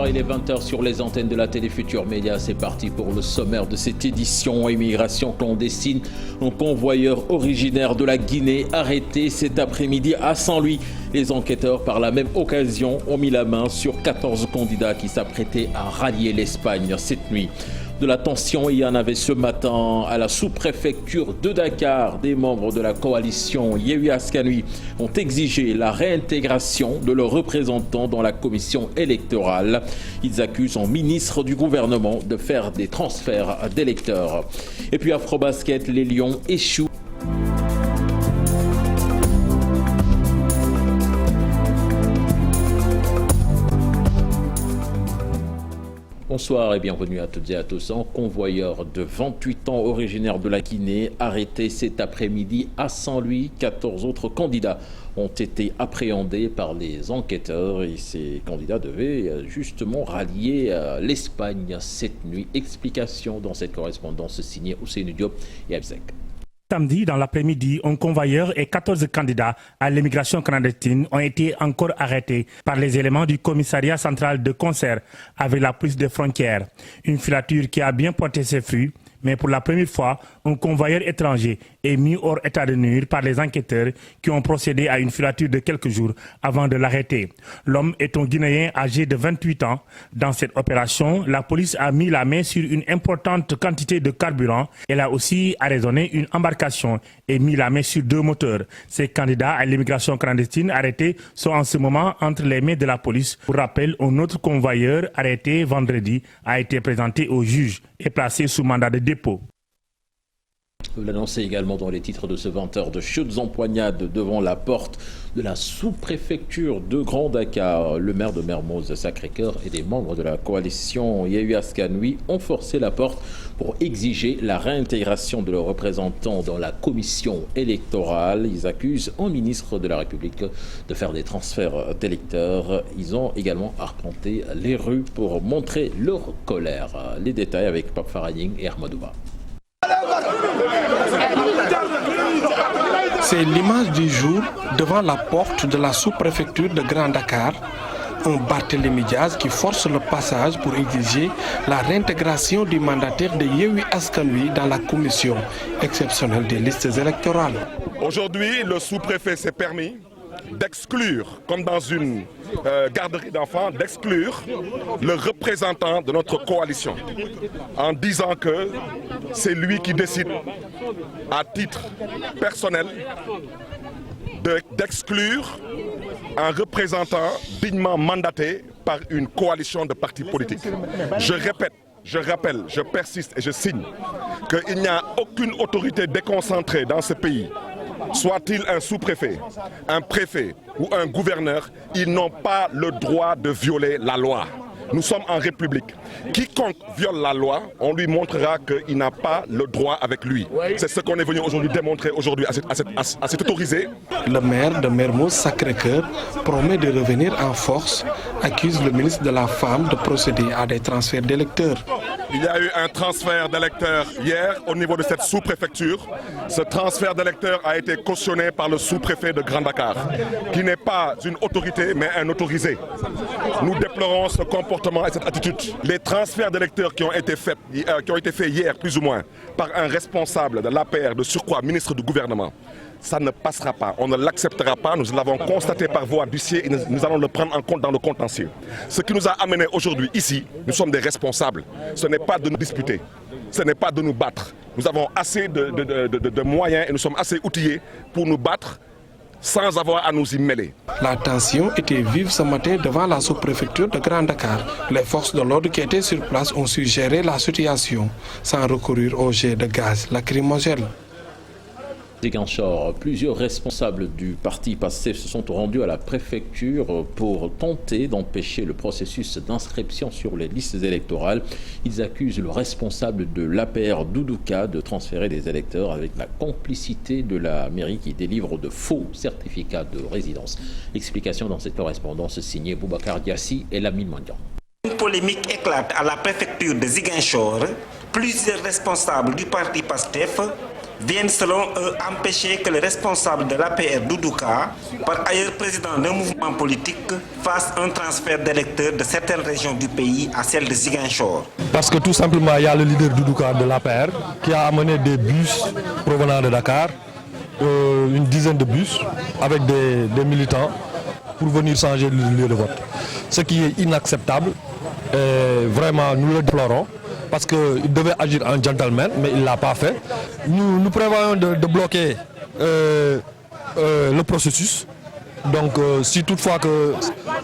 Bonsoir, il est 20h sur les antennes de la télé Futur Média. C'est parti pour le sommaire de cette édition. Immigration clandestine. Un convoyeur originaire de la Guinée arrêté cet après-midi à Saint-Louis. Les enquêteurs, par la même occasion, ont mis la main sur 14 candidats qui s'apprêtaient à rallier l'Espagne cette nuit. De la tension, il y en avait ce matin à la sous-préfecture de Dakar. Des membres de la coalition Yewwi Askan Wi ont exigé la réintégration de leurs représentants dans la commission électorale. Ils accusent un ministre du gouvernement de faire des transferts d'électeurs. Et puis Afrobasket, les Lions échouent. Bonsoir et bienvenue à toutes et à tous. Un convoyeur de 28 ans originaire de la Guinée arrêté cet après-midi à Saint-Louis. 14 autres candidats ont été appréhendés par les enquêteurs et ces candidats devaient justement rallier l'Espagne cette nuit. Explication dans cette correspondance signée Ousseynou Diop et Abzek. Samedi, dans l'après-midi, un convoyeur et 14 candidats à l'immigration clandestine ont été encore arrêtés par les éléments du commissariat central de concert avec la police des frontières. Une filature qui a bien porté ses fruits, mais pour la première fois, un convoyeur étranger est mis hors état de nuire par les enquêteurs qui ont procédé à une filature de quelques jours avant de l'arrêter. L'homme est un Guinéen âgé de 28 ans. Dans cette opération, la police a mis la main sur une importante quantité de carburant. Elle a aussi arraisonné une embarcation et mis la main sur 2 moteurs. Ces candidats à l'immigration clandestine arrêtés sont en ce moment entre les mains de la police. Pour rappel, un autre convoyeur arrêté vendredi a été présenté au juge et placé sous mandat de dépôt. Vous l'annoncez également dans les titres de ce 20h de chutes empoignades devant la porte de la sous-préfecture de Grand Dakar. Le maire de Mermoz Sacré-Cœur et des membres de la coalition Yewwi Askan Wi ont forcé la porte pour exiger la réintégration de leurs représentants dans la commission électorale. Ils accusent un ministre de la République de faire des transferts d'électeurs. Ils ont également arpenté les rues pour montrer leur colère. Les détails avec Pape Farahing et Ahmadouba. C'est l'image du jour devant la porte de la sous-préfecture de Grand Dakar. Un Barthélémy Diaz qui force le passage pour exiger la réintégration du mandataire de Yewwi Askan Wi dans la commission exceptionnelle des listes électorales. Aujourd'hui, le sous-préfet s'est permis d'exclure, comme dans une garderie d'enfants, d'exclure le représentant de notre coalition en disant que c'est lui qui décide à titre personnel d'exclure un représentant dignement mandaté par une coalition de partis politiques. Je répète, je rappelle, je persiste et je signe qu'il n'y a aucune autorité déconcentrée dans ce pays. Soit-il un sous-préfet, un préfet ou un gouverneur, ils n'ont pas le droit de violer la loi. Nous sommes en République. Quiconque viole la loi, on lui montrera qu'il n'a pas le droit avec lui. C'est ce qu'on est venu aujourd'hui démontrer aujourd'hui à cet autorisé. Le maire de Mermoz Sacré-Cœur promet de revenir en force, accuse le ministre de la Femme de procéder à des transferts d'électeurs. Il y a eu un transfert d'électeurs hier au niveau de cette sous-préfecture. Ce transfert d'électeurs a été cautionné par le sous-préfet de Grand Dakar, qui n'est pas une autorité mais un autorisé. Nous déplorons ce comportement et cette attitude. Les transferts d'électeurs qui ont été faits hier, plus ou moins, par un responsable de l'APR, de surcroît ministre du gouvernement, ça ne passera pas, on ne l'acceptera pas, nous l'avons constaté par voie d'huissier et nous allons le prendre en compte dans le contentieux. Ce qui nous a amené aujourd'hui ici, nous sommes des responsables, ce n'est pas de nous disputer, ce n'est pas de nous battre. Nous avons assez de moyens et nous sommes assez outillés pour nous battre sans avoir à nous y mêler. La tension était vive ce matin devant la sous-préfecture de Grand Dakar. Les forces de l'ordre qui étaient sur place ont su gérer la situation sans recourir au jet de gaz lacrymogène. Ziguinchor, plusieurs responsables du parti PASTEF se sont rendus à la préfecture pour tenter d'empêcher le processus d'inscription sur les listes électorales. Ils accusent le responsable de l'APR Doudouka de transférer des électeurs avec la complicité de la mairie qui délivre de faux certificats de résidence. Explication dans cette correspondance signée Boubacar Diassi et Lamine Mandian. Une polémique éclate à la préfecture de Ziguinchor. Plusieurs responsables du parti PASTEF viennent selon eux empêcher que le responsable de l'APR Doudouka, par ailleurs président d'un mouvement politique, fasse un transfert d'électeurs de certaines régions du pays à celle de Ziguinchor. Parce que tout simplement, il y a le leader Doudouka de l'APR qui a amené des bus provenant de Dakar, une dizaine de bus avec des militants pour venir changer le lieu de vote. Ce qui est inacceptable, et vraiment nous le déplorons. Parce qu'il devait agir en gentleman, mais il ne l'a pas fait. Nous prévoyons de bloquer le processus. Donc si toutefois que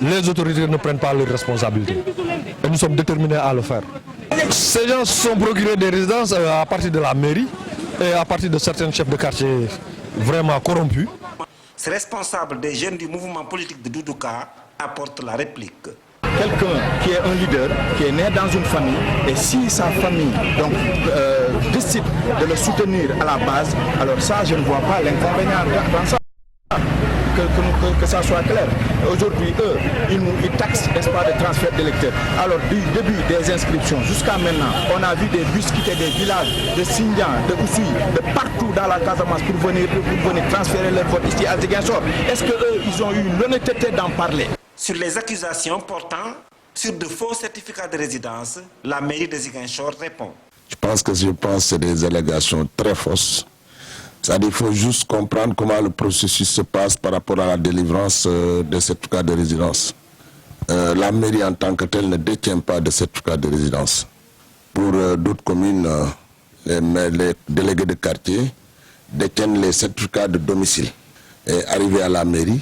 les autorités ne prennent pas leurs responsabilités, et nous sommes déterminés à le faire. Ces gens se sont procurés des résidences à partir de la mairie et à partir de certains chefs de quartier vraiment corrompus. Ce responsable des jeunes du mouvement politique de Doudouka apporte la réplique. Quelqu'un qui est un leader, qui est né dans une famille, et si sa famille donc, décide de le soutenir à la base, alors ça, je ne vois pas l'inconvénient dans ça. Que ça soit clair. Aujourd'hui, eux, ils taxent, n'est-ce pas, de transfert d'électeurs. Alors, du début des inscriptions jusqu'à maintenant, on a vu des bus quitter des villages de Sindian, de Oussouy, de partout dans la Casamance pour venir transférer leur vote ici à Ziguinchor. Est-ce qu'eux, ils ont eu l'honnêteté d'en parler? Sur les accusations portant sur de faux certificats de résidence, la mairie de Ziguinchor répond. Je pense que c'est des allégations très fausses. C'est-à-dire qu'il faut juste comprendre comment le processus se passe par rapport à la délivrance des certificats de résidence. La mairie en tant que telle ne détient pas de certificat de résidence. Pour d'autres communes, les délégués de quartier détiennent les certificats de domicile. Et arrivé à la mairie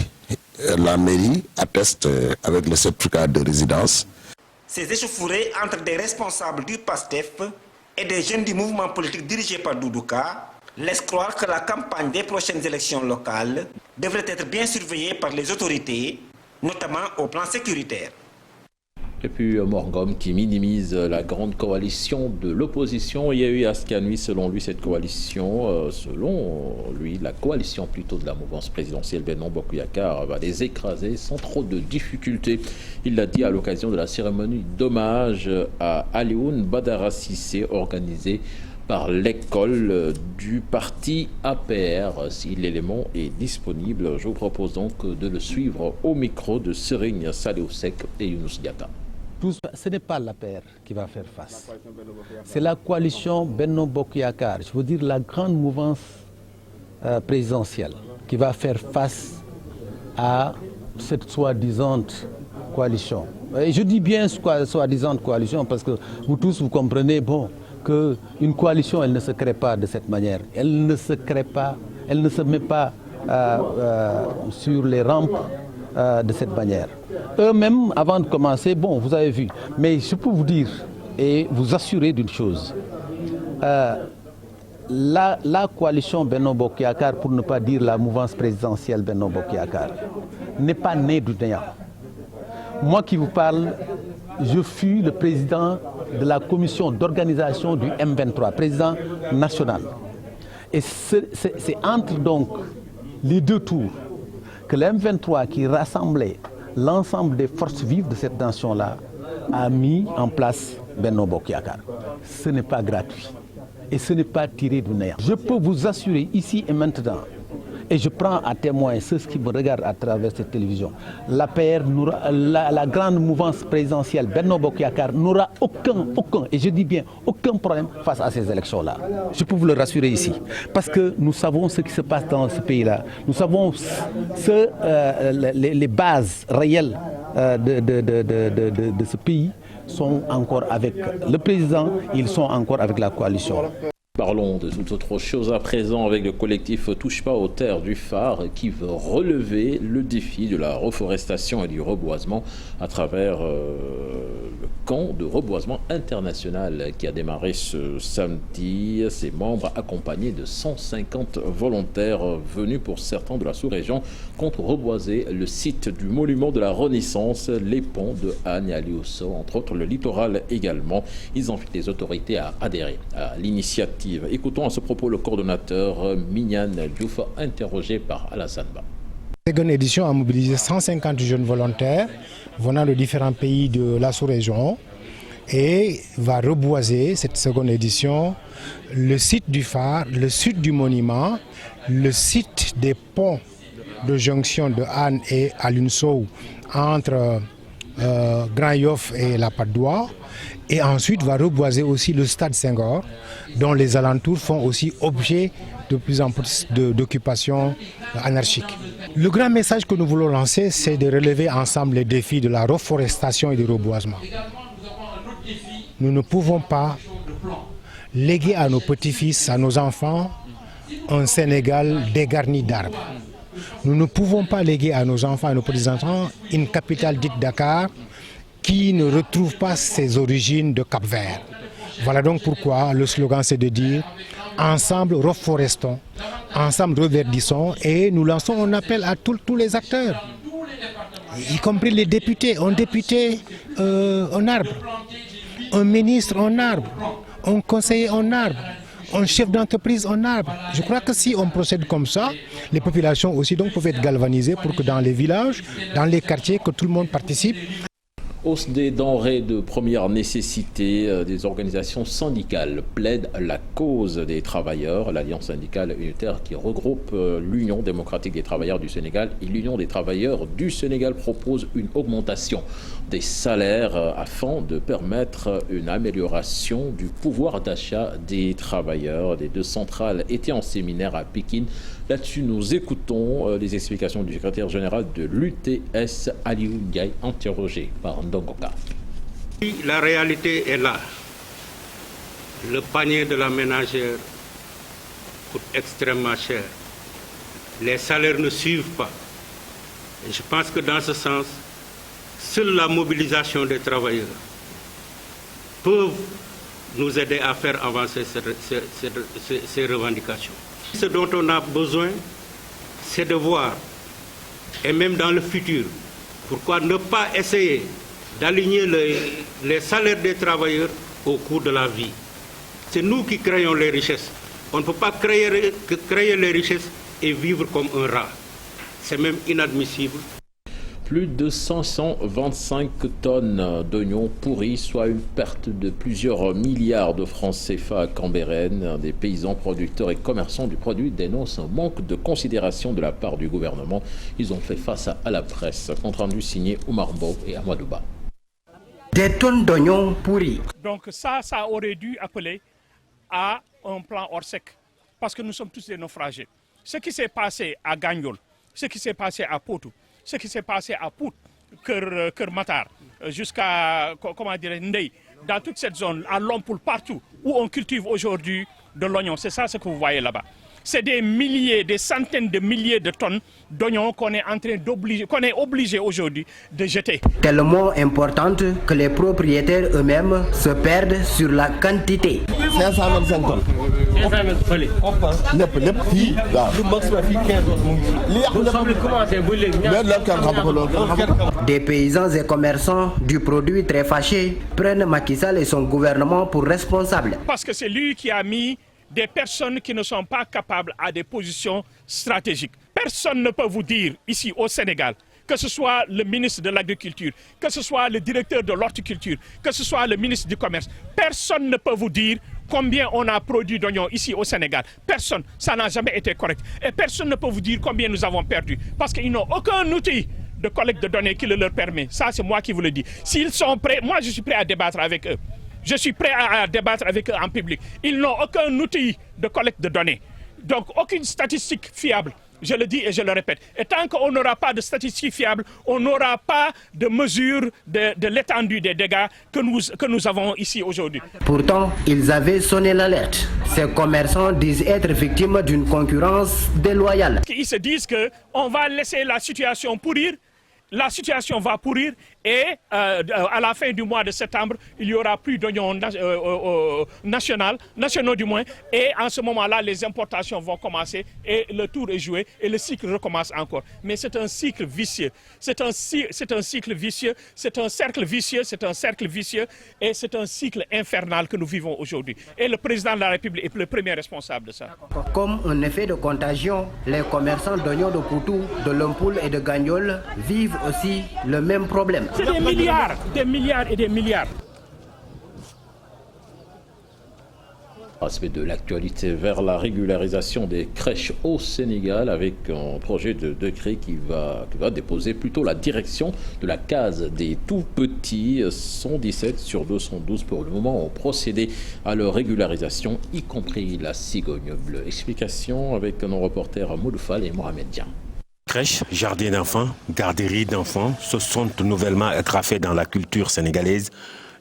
atteste avec le certificat de résidence. Ces échauffourées entre des responsables du PASTEF et des jeunes du mouvement politique dirigé par Doudouka laissent croire que la campagne des prochaines élections locales devrait être bien surveillée par les autorités, notamment au plan sécuritaire. Et puis Morgom qui minimise la grande coalition de l'opposition. Il y a eu Askanui, selon lui, cette coalition, la coalition plutôt de la mouvance présidentielle Benno Bokk Yakaar va les écraser sans trop de difficultés. Il l'a dit à l'occasion de la cérémonie d'hommage à Alioune Badara Cissé organisée par l'école du parti APR. Si l'élément est disponible, je vous propose donc de le suivre au micro de Serigne Saliou Seck et Younous Diatta. Ce n'est pas l'APR qui va faire face. C'est la coalition Benno Bokk Yakaar, je veux dire la grande mouvance présidentielle, qui va faire face à cette soi-disant coalition. Et je dis bien soi-disant coalition parce que vous tous vous comprenez qu'une coalition, elle ne se crée pas de cette manière. Elle ne se crée pas, elle ne se met pas sur les rampes de cette manière. Eux-mêmes, avant de commencer, vous avez vu, mais je peux vous dire et vous assurer d'une chose. La coalition Benno Bokk Yakaar, pour ne pas dire la mouvance présidentielle Benno Bokk Yakaar, n'est pas née du néant. Moi qui vous parle, je fus le président de la commission d'organisation du M23, président national. Et c'est entre donc les deux tours que le M23, qui rassemblait l'ensemble des forces vives de cette nation-là, a mis en place Benno Bokk Yakaar. Ce n'est pas gratuit et ce n'est pas tiré du néant. Je peux vous assurer ici et maintenant, et je prends à témoin ceux qui me regardent à travers cette télévision, l'APR, la grande mouvance présidentielle Benno Bokk Yakaar n'aura aucun, et je dis bien aucun problème face à ces élections-là. Je peux vous le rassurer ici, parce que nous savons ce qui se passe dans ce pays-là. Nous savons les bases réelles de ce pays sont encore avec le président, ils sont encore avec la coalition. Parlons de toute autre chose à présent avec le collectif Touche pas aux terres du Phare qui veut relever le défi de la reforestation et du reboisement à travers le camp de reboisement international qui a démarré ce samedi. Ses membres accompagnés de 150 volontaires venus pour certains de la sous-région comptent reboiser le site du monument de la Renaissance, les ponts de Agne à Liousso, entre autres le littoral également. Ils invitent les autorités à adhérer à l'initiative. Écoutons à ce propos le coordonnateur Mignan Diouf, interrogé par Alassane Ba. La seconde édition a mobilisé 150 jeunes volontaires venant de différents pays de la sous-région et va reboiser cette seconde édition le site du phare, le site du monument, le site des ponts de jonction de Hann et Alunsow entre Grand Yoff et la Patte d'Oie, et ensuite va reboiser aussi le stade Senghor, dont les alentours font aussi objet de plus en plus d'occupations anarchiques. Le grand message que nous voulons lancer, c'est de relever ensemble les défis de la reforestation et du reboisement. Nous ne pouvons pas léguer à nos petits-fils, à nos enfants, un Sénégal dégarni d'arbres. Nous ne pouvons pas léguer à nos enfants et nos petits-enfants une capitale dite Dakar qui ne retrouve pas ses origines de Cap-Vert. Voilà donc pourquoi le slogan c'est de dire ensemble reforestons, ensemble reverdissons, et nous lançons un appel à tous les acteurs, y compris les députés. Un député, un arbre, un ministre, un arbre, un conseiller, un arbre, un chef d'entreprise, un arbre. Je crois que si on procède comme ça, les populations aussi donc peuvent être galvanisées pour que dans les villages, dans les quartiers, que tout le monde participe. Hausse des denrées de première nécessité, des organisations syndicales plaident la cause des travailleurs. L'Alliance syndicale unitaire qui regroupe l'Union démocratique des travailleurs du Sénégal et l'Union des travailleurs du Sénégal propose une augmentation des salaires afin de permettre une amélioration du pouvoir d'achat des travailleurs. Les deux centrales étaient en séminaire à Pékin. Là-dessus, nous écoutons les explications du secrétaire général de l'UTS, Aliou Ndiaye, interrogé par Ndongoka. La réalité est là. Le panier de la ménagère coûte extrêmement cher. Les salaires ne suivent pas. Et je pense que dans ce sens, seule la mobilisation des travailleurs peut nous aider à faire avancer ces revendications. Ce dont on a besoin, c'est de voir, et même dans le futur, pourquoi ne pas essayer d'aligner les salaires des travailleurs au coût de la vie. C'est nous qui créons les richesses. On ne peut pas créer les richesses et vivre comme un rat. C'est même inadmissible. Plus de 525 tonnes d'oignons pourris, soit une perte de plusieurs milliards de francs CFA à Cambérène. Des paysans, producteurs et commerçants du produit dénoncent un manque de considération de la part du gouvernement. Ils ont fait face à la presse. Compte rendu signé Oumar Mbow et Amadouba. Des tonnes d'oignons pourris. Donc ça aurait dû appeler à un plan hors sec, parce que nous sommes tous des naufragés. Ce qui s'est passé à Gagnol, ce qui s'est passé à Potou, ce qui s'est passé à Pout, Kermatar, jusqu'à Ndeye, dans toute cette zone, à Lompoul, partout où on cultive aujourd'hui de l'oignon. C'est ça ce que vous voyez là-bas. C'est des milliers, des centaines de milliers de tonnes d'oignons qu'on est obligé aujourd'hui de jeter. Tellement importante que les propriétaires eux-mêmes se perdent sur la quantité. 525 tonnes. Des paysans et commerçants du produit très fâchés prennent Macky Sall et son gouvernement pour responsables. Parce que c'est lui qui a mis des personnes qui ne sont pas capables à des positions stratégiques. Personne ne peut vous dire ici au Sénégal, que ce soit le ministre de l'Agriculture, que ce soit le directeur de l'Horticulture, que ce soit le ministre du Commerce, personne ne peut vous dire combien on a produit d'oignons ici au Sénégal. Personne, ça n'a jamais été correct. Et personne ne peut vous dire combien nous avons perdu, parce qu'ils n'ont aucun outil de collecte de données qui le leur permet. Ça, c'est moi qui vous le dis. S'ils sont prêts, moi je suis prêt à débattre avec eux. Je suis prêt à débattre avec eux en public. Ils n'ont aucun outil de collecte de données. Donc aucune statistique fiable. Je le dis et je le répète. Et tant qu'on n'aura pas de statistiques fiables, on n'aura pas de mesure de l'étendue des dégâts que nous avons ici aujourd'hui. Pourtant, ils avaient sonné l'alerte. Ces commerçants disent être victimes d'une concurrence déloyale. Ils se disent qu'on va laisser la situation pourrir. La situation va pourrir et à la fin du mois de septembre, il n'y aura plus d'oignons nationaux du moins. Et en ce moment-là, les importations vont commencer et le tour est joué et le cycle recommence encore. Mais c'est un cycle vicieux. C'est un cycle vicieux, c'est un cercle vicieux, c'est un cercle vicieux et c'est un cycle infernal que nous vivons aujourd'hui. Et le président de la République est le premier responsable de ça. Comme un effet de contagion, les commerçants d'oignons de Poutou, de Lompoul et de Gagnol vivent aussi le même problème. C'est des milliards et des milliards. Aspect de l'actualité vers la régularisation des crèches au Sénégal avec un projet de décret qui va déposer plutôt la direction de la case des tout-petits. 117 sur 212 pour le moment ont procédé à leur régularisation, y compris la cigogne bleue. Explication avec nos reporters Moudoufal et Mohamed Dian. Crèches, jardins d'enfants, garderies d'enfants se sont nouvellement agrafés dans la culture sénégalaise.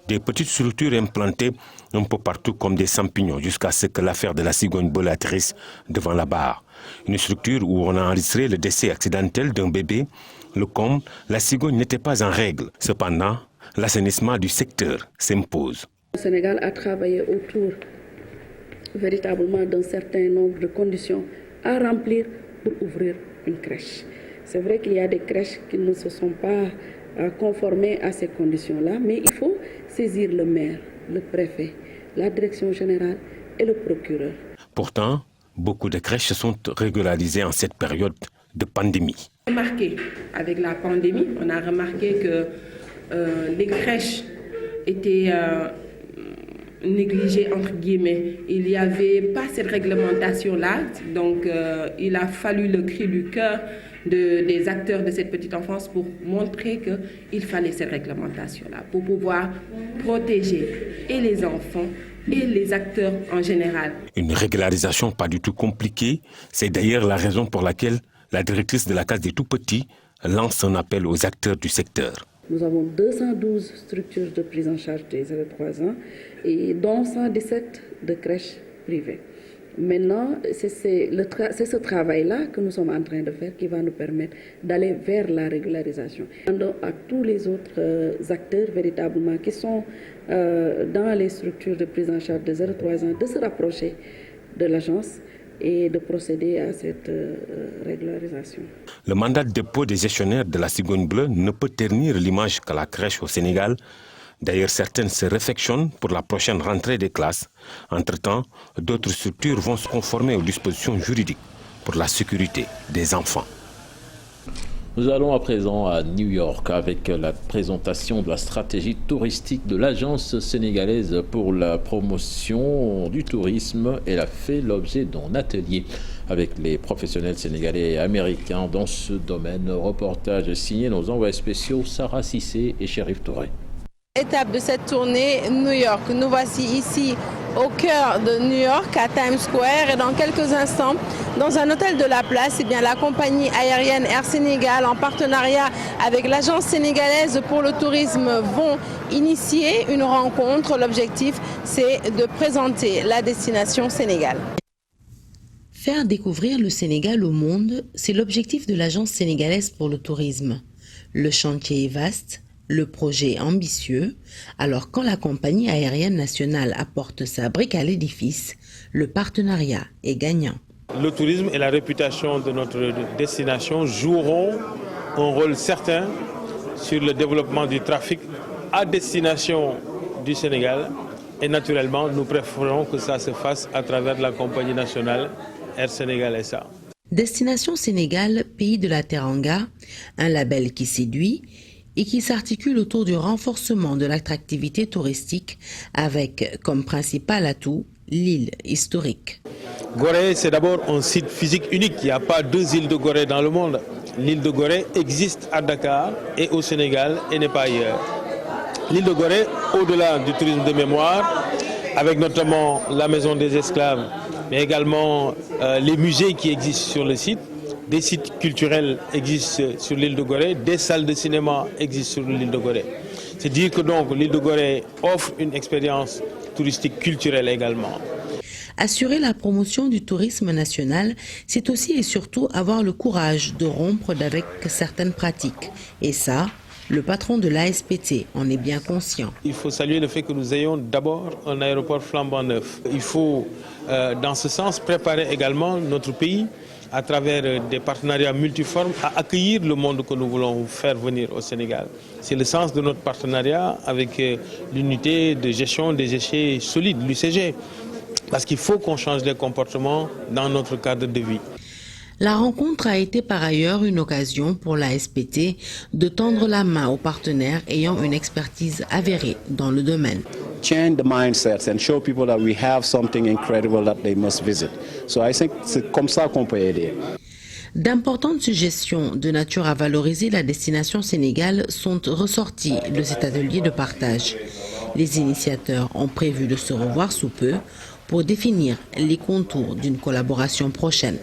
Des petites structures implantées un peu partout comme des champignons jusqu'à ce que l'affaire de la cigogne bleue atterrisse devant la barre. Une structure où on a enregistré le décès accidentel d'un bébé. Le comble, la cigogne n'était pas en règle. Cependant, l'assainissement du secteur s'impose. Le Sénégal a travaillé autour véritablement d'un certain nombre de conditions à remplir pour ouvrir une crèche. C'est vrai qu'il y a des crèches qui ne se sont pas conformées à ces conditions-là, mais il faut saisir le maire, le préfet, la direction générale et le procureur. Pourtant, beaucoup de crèches se sont régularisées en cette période de pandémie. Avec la pandémie, on a remarqué que les crèches étaient négligées, entre guillemets. Il n'y avait pas cette réglementation-là, donc il a fallu le cri du cœur des acteurs de cette petite enfance pour montrer qu'il fallait cette réglementation-là, pour pouvoir protéger et les enfants et les acteurs en général. Une régularisation pas du tout compliquée, c'est d'ailleurs la raison pour laquelle la directrice de la case des tout-petits lance un appel aux acteurs du secteur. Nous avons 212 structures de prise en charge des 0-3 ans et dont 117 de crèches privées. Maintenant, c'est ce travail-là que nous sommes en train de faire qui va nous permettre d'aller vers la régularisation. Demandons à tous les autres acteurs véritablement qui sont dans les structures de prise en charge des 0-3 ans de se rapprocher de l'agence et de procéder à cette régularisation. Le mandat de dépôt des gestionnaires de la cigogne bleue ne peut ternir l'image que la crèche au Sénégal. D'ailleurs, certaines se réfectionnent pour la prochaine rentrée des classes. Entre-temps, d'autres structures vont se conformer aux dispositions juridiques pour la sécurité des enfants. Nous allons à présent à New York avec la présentation de la stratégie touristique de l'Agence sénégalaise pour la promotion du tourisme. Elle a fait l'objet d'un atelier avec les professionnels sénégalais et américains dans ce domaine. Reportage signé nos envoyés spéciaux Sarah Cissé et Chérif Touré. Étape de cette tournée, New York. Nous voici ici au cœur de New York, à Times Square. Et dans quelques instants, dans un hôtel de la place, la compagnie aérienne Air Sénégal, en partenariat avec l'Agence sénégalaise pour le tourisme, vont initier une rencontre. L'objectif, c'est de présenter la destination Sénégal. Faire découvrir le Sénégal au monde, c'est l'objectif de l'Agence sénégalaise pour le tourisme. Le chantier est vaste. Le projet est ambitieux, alors quand la compagnie aérienne nationale apporte sa brique à l'édifice, le partenariat est gagnant. Le tourisme et la réputation de notre destination joueront un rôle certain sur le développement du trafic à destination du Sénégal. Et naturellement, nous préférons que ça se fasse à travers la compagnie nationale Air Sénégal SA. Destination Sénégal, pays de la Teranga, un label qui séduit et qui s'articule autour du renforcement de l'attractivité touristique avec comme principal atout l'île historique. Gorée, c'est d'abord un site physique unique. Il n'y a pas deux îles de Gorée dans le monde. L'île de Gorée existe à Dakar et au Sénégal et n'est pas ailleurs. L'île de Gorée, au-delà du tourisme de mémoire, avec notamment la maison des esclaves, mais également les musées qui existent sur le site, des sites culturels existent sur l'île de Gorée, des salles de cinéma existent sur l'île de Gorée. C'est dire que donc l'île de Gorée offre une expérience touristique culturelle également. Assurer la promotion du tourisme national, c'est aussi et surtout avoir le courage de rompre avec certaines pratiques. Et ça, le patron de l'ASPT en est bien conscient. Il faut saluer le fait que nous ayons d'abord un aéroport flambant neuf. Il faut, dans ce sens, préparer également notre pays à travers des partenariats multiformes, à accueillir le monde que nous voulons faire venir au Sénégal. C'est le sens de notre partenariat avec l'unité de gestion des déchets solides, l'UCG, parce qu'il faut qu'on change les comportements dans notre cadre de vie. La rencontre a été par ailleurs une occasion pour la SPT de tendre la main aux partenaires ayant une expertise avérée dans le domaine. change the mindsets and show people that we have something incredible that they must visit. So I think c'est comme ça qu'on peut aider. D'importantes suggestions de nature à valoriser la destination Sénégal sont ressorties de cet atelier de partage. Les initiateurs ont prévu de se revoir sous peu pour définir les contours d'une collaboration prochaine.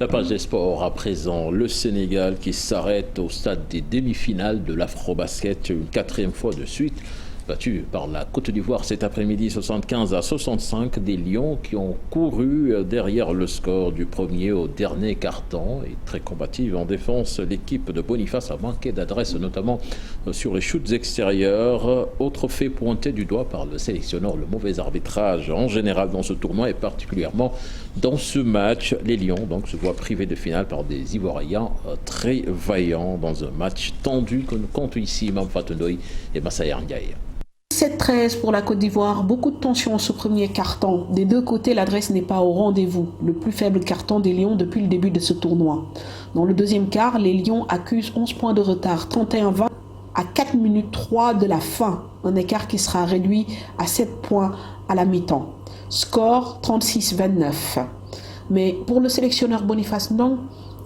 La page des sports à présent, le Sénégal qui s'arrête au stade des demi-finales de l'Afrobasket une 4e fois de suite. Battu par la Côte d'Ivoire cet après-midi 75-65, des Lions qui ont couru derrière le score du premier au dernier quart-temps et très combative en défense. L'équipe de Boniface a manqué d'adresse, notamment sur les shoots extérieurs. Autre fait pointé du doigt par le sélectionneur, le mauvais arbitrage en général dans ce tournoi et particulièrement dans ce match. Les Lions donc se voient privés de finale par des Ivoiriens très vaillants dans un match tendu que nous comptons ici Imam Fatendoy et Massayer Ndiaye. 7-13 pour la Côte d'Ivoire, beaucoup de tension ce premier carton. Des deux côtés, l'adresse n'est pas au rendez-vous. Le plus faible carton des Lions depuis le début de ce tournoi. Dans le deuxième quart, les Lions accusent 11 points de retard, 31-20 à 4 minutes 3 de la fin. Un écart qui sera réduit à 7 points à la mi-temps. Score 36-29. Mais pour le sélectionneur Boniface Ndong,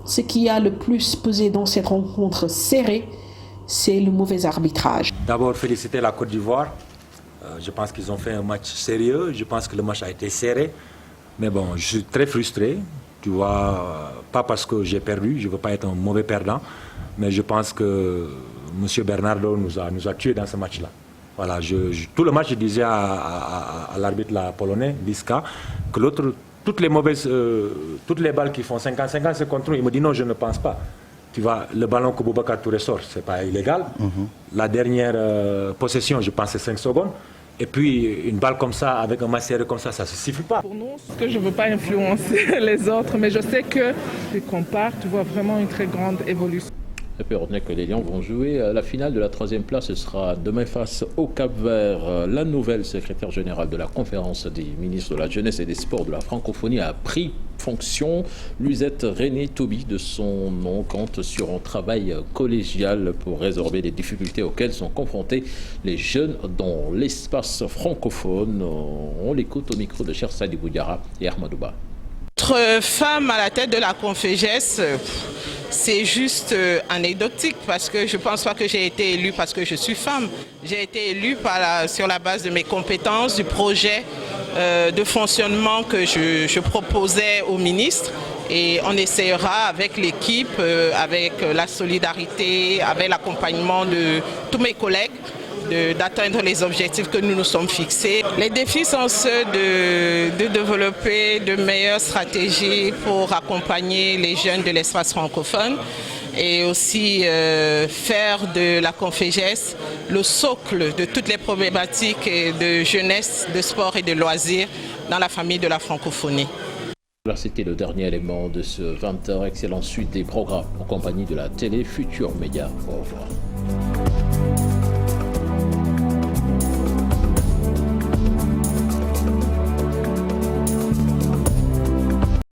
ce qui a le plus pesé dans cette rencontre serrée, c'est le mauvais arbitrage. D'abord, féliciter la Côte d'Ivoire. Je pense qu'ils ont fait un match sérieux. Je pense que le match a été serré. Mais bon, je suis très frustré. Tu vois, pas parce que j'ai perdu, je ne veux pas être un mauvais perdant. Mais je pense que M. Bernardo nous a tués dans ce match-là. Voilà, tout le match, je disais à l'arbitre polonais, Liska, que l'autre, toutes les balles qui font 50-50, c'est contre nous. Il me dit non, je ne pense pas. Tu vois, le ballon que Boubacar Touré sort, ce n'est pas illégal. La dernière possession, je pense, c'est 5 secondes. Et puis, une balle comme ça, avec un match serré comme ça ne se siffle pas. Pour nous, je ne veux pas influencer les autres, mais je sais que, si on compare, tu vois vraiment une très grande évolution. Et puis retenez que les Lions vont jouer la finale de la 3e place. Ce sera demain face au Cap-Vert. La nouvelle secrétaire générale de la conférence des ministres de la Jeunesse et des Sports de la francophonie a pris fonction. Lucette René Toby, de son nom, compte sur un travail collégial pour résorber les difficultés auxquelles sont confrontés les jeunes dans l'espace francophone. On l'écoute au micro de Cher Sadi Boudiara et Ahmadouba. Être femme à la tête de la Confégès, c'est juste anecdotique parce que je ne pense pas que j'ai été élue parce que je suis femme. J'ai été élue sur la base de mes compétences, du projet de fonctionnement que je proposais au ministre. Et on essaiera avec l'équipe, avec la solidarité, avec l'accompagnement de tous mes collègues, d'atteindre les objectifs que nous nous sommes fixés. Les défis sont ceux de développer de meilleures stratégies pour accompagner les jeunes de l'espace francophone et aussi faire de la Confégès le socle de toutes les problématiques de jeunesse, de sport et de loisirs dans la famille de la francophonie. Là, c'était le dernier élément de ce 20h. Excellente suite des programmes en compagnie de la télé Futur Média. Au revoir.